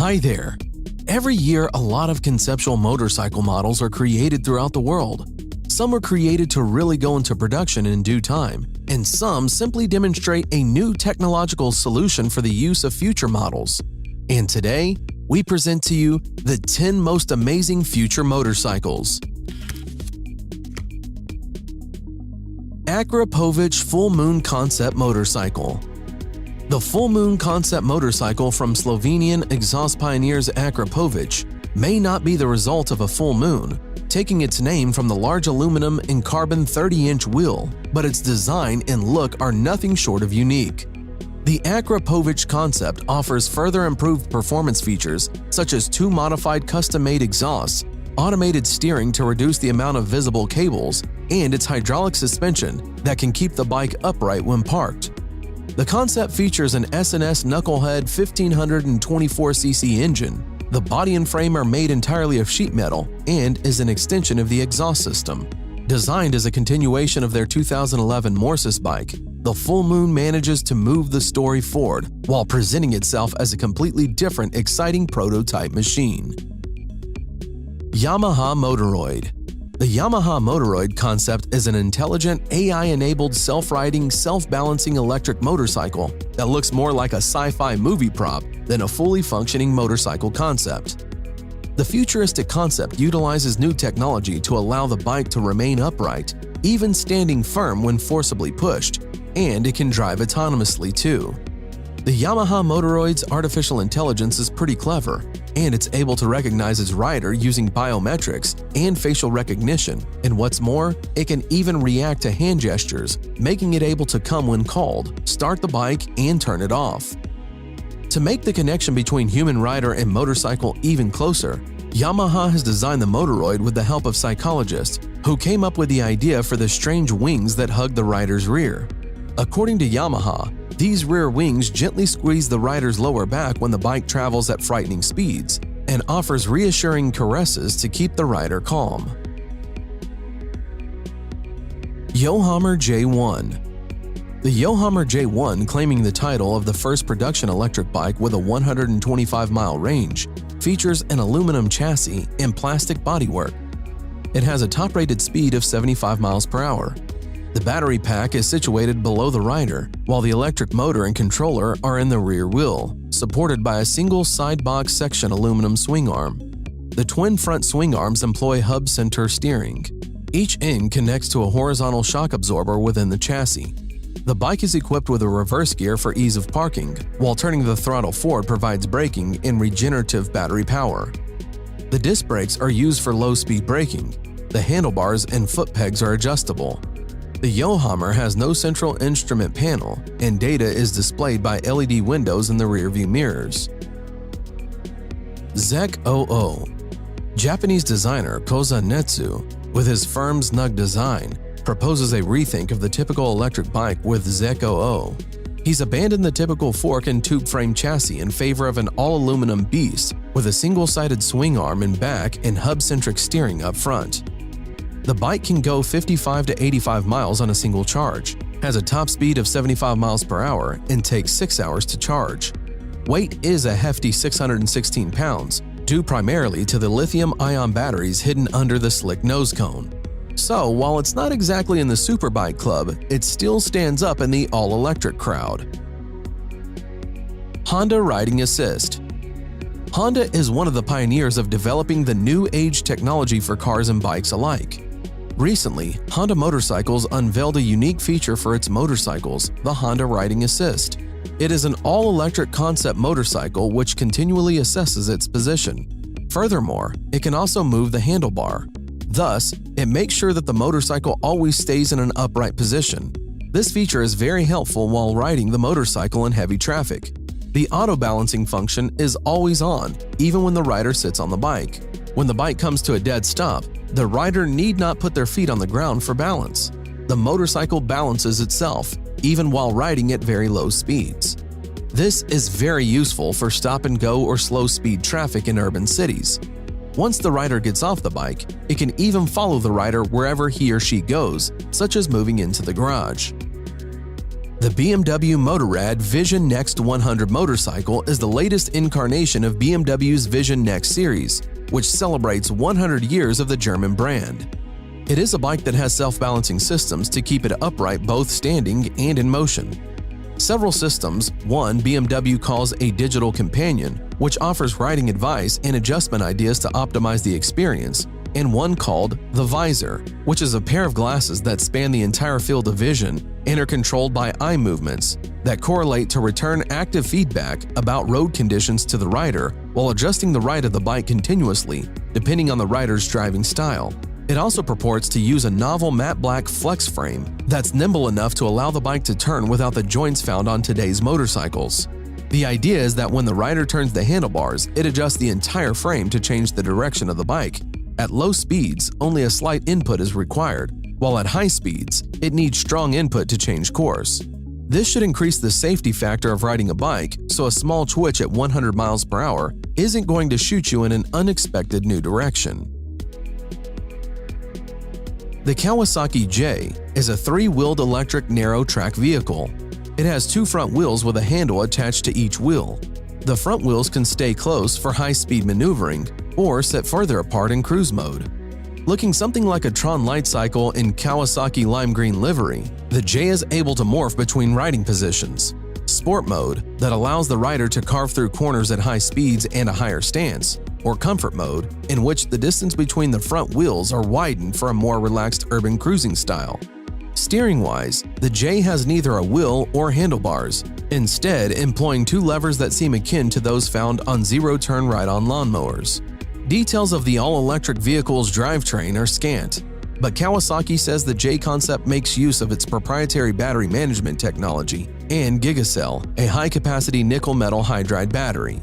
Hi there! Every year, a lot of conceptual motorcycle models are created throughout the world. Some were created to really go into production in due time, and some simply demonstrate a new technological solution for the use of future models. And today, we present to you the 10 most amazing future motorcycles. Akrapovic Full Moon Concept Motorcycle. The Full Moon Concept motorcycle from Slovenian exhaust pioneers Akrapovic may not be the result of a full moon, taking its name from the large aluminum and carbon 30-inch wheel, but its design and look are nothing short of unique. The Akrapovic concept offers further improved performance features such as 2 modified custom-made exhausts, automated steering to reduce the amount of visible cables, and its hydraulic suspension that can keep the bike upright when parked. The concept features an S&S Knucklehead 1524cc engine. The body and frame are made entirely of sheet metal and is an extension of the exhaust system. Designed as a continuation of their 2011 Morsis bike, the Full Moon manages to move the story forward while presenting itself as a completely different, exciting prototype machine. Yamaha Motoroid. The Yamaha Motoroid concept is an intelligent, AI-enabled, self-riding, self-balancing electric motorcycle that looks more like a sci-fi movie prop than a fully functioning motorcycle concept. The futuristic concept utilizes new technology to allow the bike to remain upright, even standing firm when forcibly pushed, and it can drive autonomously too. The Yamaha Motoroid's artificial intelligence is pretty clever, and it's able to recognize its rider using biometrics and facial recognition, and what's more, it can even react to hand gestures, making it able to come when called, start the bike, and turn it off. To make the connection between human rider and motorcycle even closer, Yamaha has designed the Motoroid with the help of psychologists who came up with the idea for the strange wings that hug the rider's rear. According to Yamaha, these rear wings gently squeeze the rider's lower back when the bike travels at frightening speeds and offers reassuring caresses to keep the rider calm. Yohammer J1. The Yohammer J1, claiming the title of the first production electric bike with a 125-mile range, features an aluminum chassis and plastic bodywork. It has a top-rated speed of 75 miles per hour. The battery pack is situated below the rider, while the electric motor and controller are in the rear wheel, supported by a single side box section aluminum swing arm. The twin front swing arms employ hub center steering. Each end connects to a horizontal shock absorber within the chassis. The bike is equipped with a reverse gear for ease of parking, while turning the throttle forward provides braking and regenerative battery power. The disc brakes are used for low-speed braking. The handlebars and foot pegs are adjustable. The Yohammer has no central instrument panel, and data is displayed by LED windows in the rearview mirrors. Zek 00. Japanese designer Koza Netsu, with his firm snug design, proposes a rethink of the typical electric bike with Zek 00. He's abandoned the typical fork and tube frame chassis in favor of an all-aluminum beast with a single-sided swing arm in back and hub-centric steering up front. The bike can go 55 to 85 miles on a single charge, has a top speed of 75 miles per hour, and takes 6 hours to charge. Weight is a hefty 616 pounds, due primarily to the lithium-ion batteries hidden under the slick nose cone. So, while it's not exactly in the superbike club, it still stands up in the all-electric crowd. Honda Riding Assist. Honda is one of the pioneers of developing the new age technology for cars and bikes alike. Recently, Honda Motorcycles unveiled a unique feature for its motorcycles, the Honda Riding Assist. It is an all-electric concept motorcycle which continually assesses its position. Furthermore, it can also move the handlebar. Thus, it makes sure that the motorcycle always stays in an upright position. This feature is very helpful while riding the motorcycle in heavy traffic. The auto-balancing function is always on, even when the rider sits on the bike. When the bike comes to a dead stop, the rider need not put their feet on the ground for balance. The motorcycle balances itself, even while riding at very low speeds. This is very useful for stop-and-go or slow-speed traffic in urban cities. Once the rider gets off the bike, it can even follow the rider wherever he or she goes, such as moving into the garage. The BMW Motorrad Vision Next 100 motorcycle is the latest incarnation of BMW's Vision Next series, which celebrates 100 years of the German brand. It is a bike that has self-balancing systems to keep it upright both standing and in motion. Several systems, one BMW calls a digital companion, which offers riding advice and adjustment ideas to optimize the experience, and one called the Visor, which is a pair of glasses that span the entire field of vision and are controlled by eye movements that correlate to return active feedback about road conditions to the rider while adjusting the ride of the bike continuously, depending on the rider's driving style. It also purports to use a novel matte black flex frame that's nimble enough to allow the bike to turn without the joints found on today's motorcycles. The idea is that when the rider turns the handlebars, it adjusts the entire frame to change the direction of the bike. At low speeds, only a slight input is required, while at high speeds, it needs strong input to change course. This should increase the safety factor of riding a bike, so a small twitch at 100 miles per hour isn't going to shoot you in an unexpected new direction. The Kawasaki J is a three-wheeled electric narrow-track vehicle. It has two front wheels with a handle attached to each wheel. The front wheels can stay close for high-speed maneuvering or sit further apart in cruise mode. Looking something like a Tron light cycle in Kawasaki lime green livery, the J is able to morph between riding positions. Sport mode, that allows the rider to carve through corners at high speeds and a higher stance, or comfort mode, in which the distance between the front wheels are widened for a more relaxed urban cruising style. Steering-wise, the J has neither a wheel or handlebars, instead employing two levers that seem akin to those found on zero-turn ride-on lawnmowers. Details of the all-electric vehicle's drivetrain are scant, but Kawasaki says the J concept makes use of its proprietary battery management technology and Gigacell, a high-capacity nickel-metal hydride battery.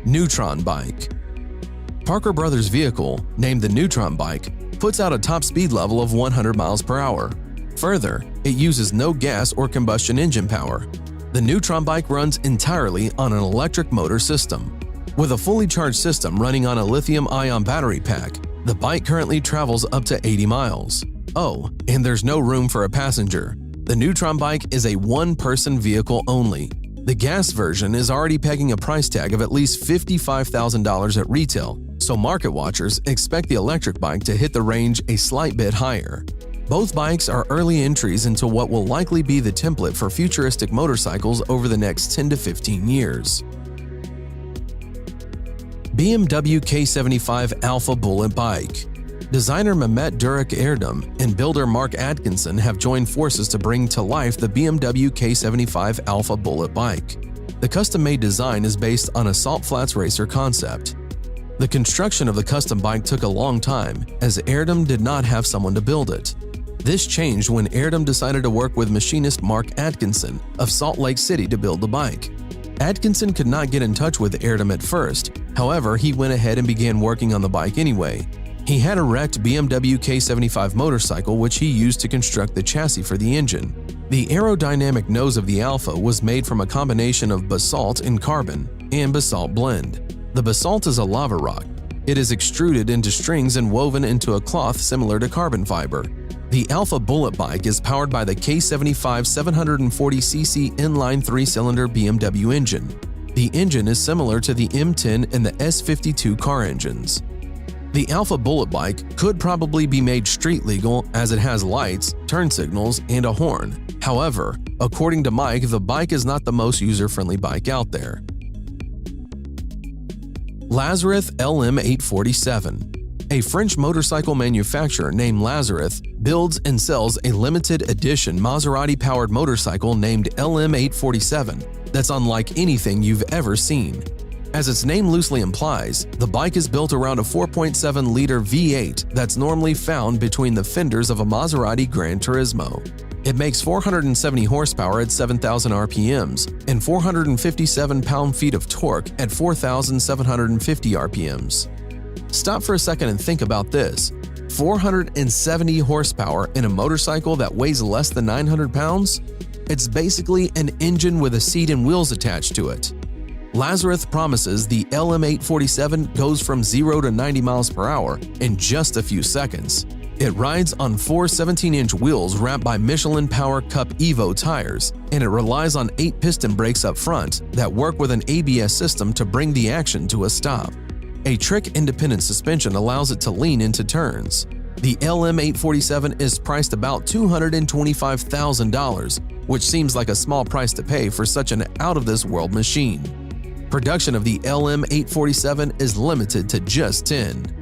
Neutron Bike. Parker Brothers' vehicle, named the Neutron Bike, puts out a top speed level of 100 miles per hour. Further, it uses no gas or combustion engine power. The Neutron Bike runs entirely on an electric motor system. With a fully charged system running on a lithium-ion battery pack, the bike currently travels up to 80 miles. Oh, and there's no room for a passenger. The Neutron Bike is a one-person vehicle only. The gas version is already pegging a price tag of at least $55,000 at retail, so market watchers expect the electric bike to hit the range a slight bit higher. Both bikes are early entries into what will likely be the template for futuristic motorcycles over the next 10 to 15 years. BMW K75 Alpha Bullet Bike. Designer Mehmet Durak Erdem and builder Mark Atkinson have joined forces to bring to life the BMW K75 Alpha Bullet Bike. The custom-made design is based on a salt flats racer concept. The construction of the custom bike took a long time, as Erdem did not have someone to build it. This changed when Erdem decided to work with machinist Mark Atkinson of Salt Lake City to build the bike. Atkinson could not get in touch with Erdem at first, however, he went ahead and began working on the bike anyway. He had a wrecked BMW K75 motorcycle which he used to construct the chassis for the engine. The aerodynamic nose of the Alpha was made from a combination of basalt and carbon and basalt blend. The basalt is a lava rock. It is extruded into strings and woven into a cloth similar to carbon fiber. The Alpha Bullet Bike is powered by the K75 740cc inline 3-cylinder BMW engine. The engine is similar to the M10 and the S52 car engines. The Alpha Bullet Bike could probably be made street legal as it has lights, turn signals, and a horn. However, according to Mike, the bike is not the most user-friendly bike out there. Lazareth LM847. A French motorcycle manufacturer named Lazareth builds and sells a limited edition Maserati-powered motorcycle named LM847 that's unlike anything you've ever seen. As its name loosely implies, the bike is built around a 4.7-liter V8 that's normally found between the fenders of a Maserati Gran Turismo. It makes 470 horsepower at 7,000 RPMs and 457 pound-feet of torque at 4,750 RPMs. Stop for a second and think about this. 470 horsepower in a motorcycle that weighs less than 900 pounds? It's basically an engine with a seat and wheels attached to it. Lazareth promises the LM847 goes from 0 to 90 miles per hour in just a few seconds. It rides on four 17-inch wheels wrapped by Michelin Power Cup Evo tires, and it relies on 8 piston brakes up front that work with an ABS system to bring the action to a stop. A trick-independent suspension allows it to lean into turns. The LM847 is priced about $225,000, which seems like a small price to pay for such an out-of-this-world machine. Production of the LM847 is limited to just 10.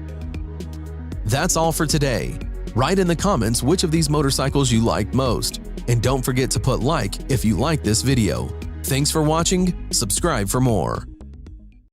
That's all for today. Write in the comments which of these motorcycles you like most. And don't forget to put like if you like this video. Thanks for watching, subscribe for more.